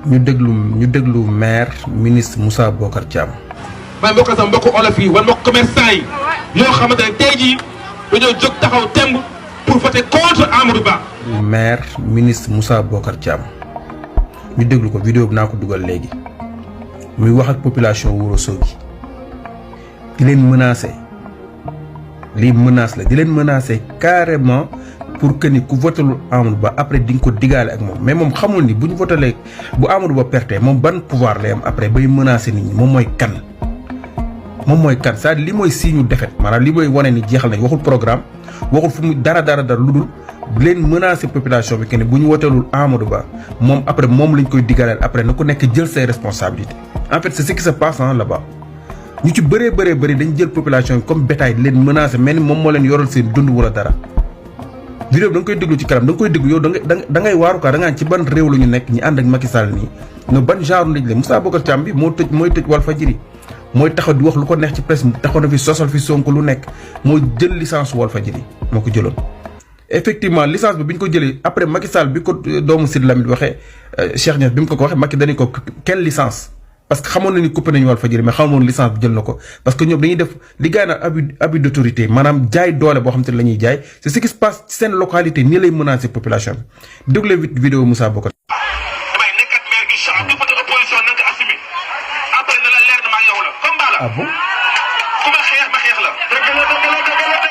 ñu déglu maire ministre Moussa Bocar Thiam. may mbokk sama mbokku olof yi wala mbokk commerçant yi ñoo xamante ne tey jii dañoo jóg taxaw temb pour voter contre Amadou Ba. maire ministre Moussa Bocar Thiam ñu déglu ko vidéo bi naa ko dugal léegi muy wax ak population Ourossogui di leen menacer lii menace la di leen menacer carrément pour que ni ku votelul Amadou Ba après di nga ko digaale ak moom mais moom xamul ni bu ñu votelee bu Amadou Ba perte moom ban pouvoir lay am après bay menacer nit ñi moom mooy kan. moom mooy kan c'est-à-dire li mooy signe défaite maanaam li mooy wane ni jeexal nañ waxul programme waxul fu mu dara lu dul leen menacer population bi que ne bu ñu woteelul Amadou Ba moom après moom lañ koy diggaleel après na ku nekk jël ses responsabilités. En fait c'est ce qui se passe là-bas ñu ci bëree dañ jël population bi comme bétail di leen menacer mel ni moom moo leen yoral seen dund wala dara. vidéo bi da nga koy déglu ci kanam da nga koy déglu yow da ngay waaru quoi da ngaa ci ban réew la ñu nekk ñi ànd ak Macky Sall nii no ban genre nit la Moussa Bocar Thiam bi mooy tëj Walfadjri mooy taxaw di wax lu ko neex ci presse taxaw na fi sosal fi Sonko lu nekk moo jël licence Walfadjri moo ko jëloon. effectivement licence bi ñu ko jëlee après Macky Sall bi ko doomu Sidy Lamine waxee Cheikh Niass bi mu ko waxee Macky dañu ko quelle licence. parce que xamoon na ni coupé nañu Walfadjri mais xamoon licence bi jël na ko parce que ñoom dañuy def li gars yi naan abus d'autorité maanaam jaay doole boo xam te ne la ñuy jaay c'est ce qui se passe ci seen localité nii lay menacer population bi déglu vidéo Moussa Bocar. damay nekkat maire incha allah du côté opposition na nga assumé après na la leer na maa yow la comme bala. Ah bon?